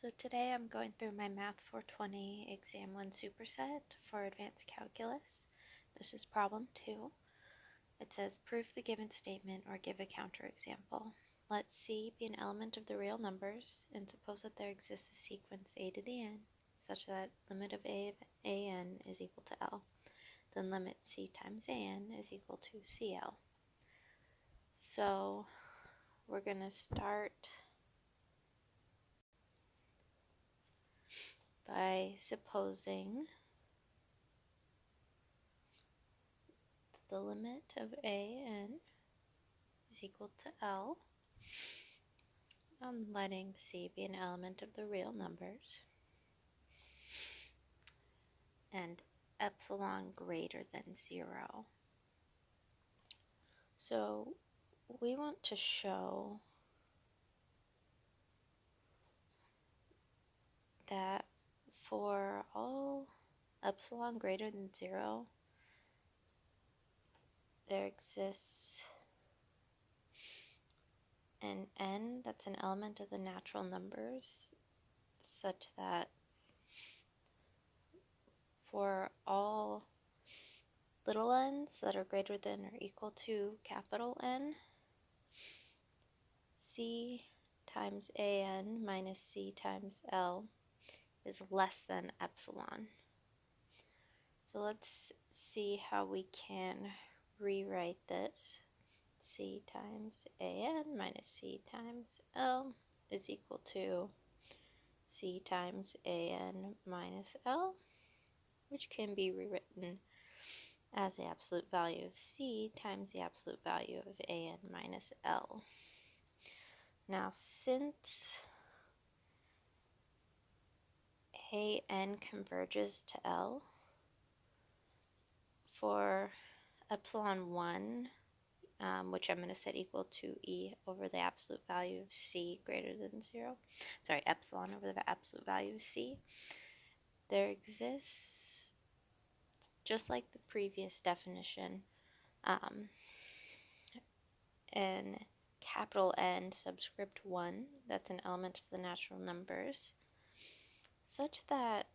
So today I'm going through my Math 420 Exam 1 Superset for Advanced Calculus. This is problem 2. It says, prove the given statement or give a counterexample. Let C be an element of the real numbers, and suppose that there exists a sequence a to the n, such that limit of a of an is equal to L. Then limit C times an is equal to CL. So we're going to start by supposing the limit of an is equal to L. I'm letting C be an element of the real numbers, and epsilon greater than 0. So we want to show that for all epsilon greater than 0, there exists an n that's an element of the natural numbers, such that for all little n's that are greater than or equal to capital N, C times an minus C times L is less than epsilon. So let's see how we can rewrite this. C times an minus C times L is equal to C times an minus L, which can be rewritten as the absolute value of C times the absolute value of an minus L. Now, since an converges to L, for epsilon 1, which I'm going to set equal to E over the absolute value of C greater than 0, sorry, epsilon over the absolute value of C, there exists, just like the previous definition, an capital N subscript 1, that's an element of the natural numbers, such that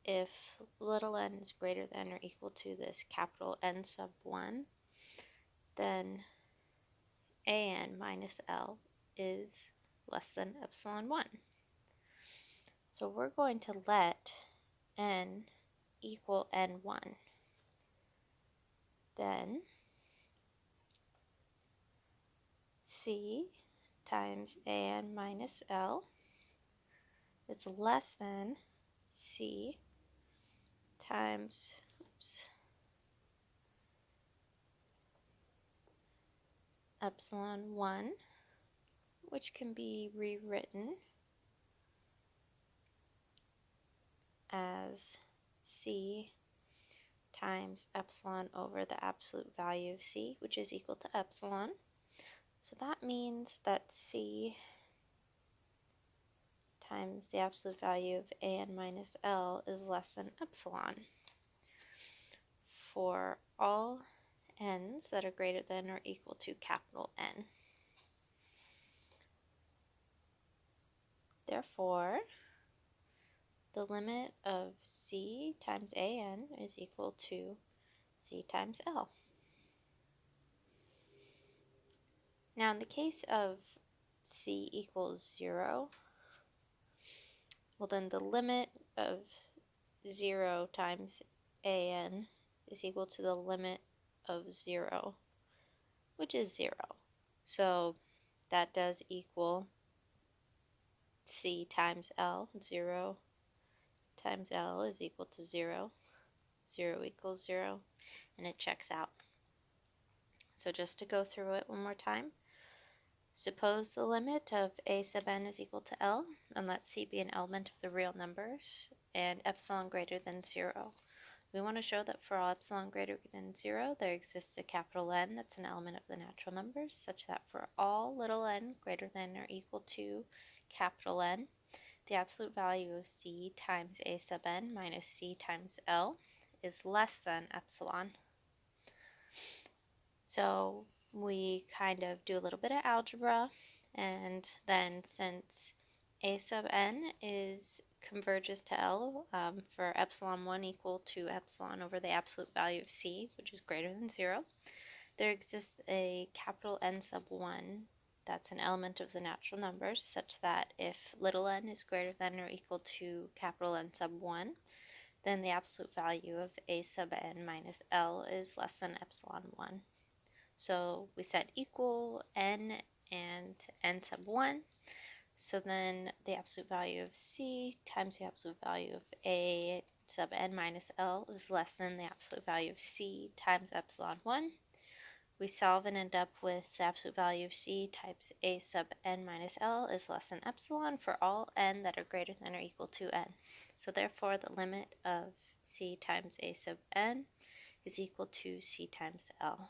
if little n is greater than or equal to this capital N sub 1, then an minus L is less than epsilon 1. So we're going to let n equal n1. Then C times an minus L is less than C times epsilon 1, which can be rewritten as C times epsilon over the absolute value of C, which is equal to epsilon. So that means that C times the absolute value of an minus L is less than epsilon for all n's that are greater than or equal to capital N. Therefore, the limit of C times an is equal to C times L. Now, in the case of C equals 0, well, then the limit of 0 times an is equal to the limit of 0, which is 0. So that does equal C times L. 0 times L is equal to 0. 0 equals 0, and it checks out. So just to go through it one more time, suppose the limit of a sub n is equal to L, and let C be an element of the real numbers, and epsilon greater than 0. We want to show that for all epsilon greater than 0, there exists a capital N that's an element of the natural numbers, such that for all little n greater than or equal to capital N, the absolute value of C times a sub n minus C times L is less than epsilon. So we kind of do a little bit of algebra, and then since A sub n is converges to L for epsilon 1 equal to epsilon over the absolute value of C, which is greater than 0. There exists a capital N sub 1 that's an element of the natural numbers, such that if little n is greater than or equal to capital N sub 1, then the absolute value of A sub n minus L is less than epsilon 1. So we set equal n and n sub 1. So then the absolute value of C times the absolute value of A sub n minus L is less than the absolute value of C times epsilon 1. We solve and end up with the absolute value of C times A sub n minus L is less than epsilon for all n that are greater than or equal to n. So therefore the limit of C times A sub n is equal to C times L.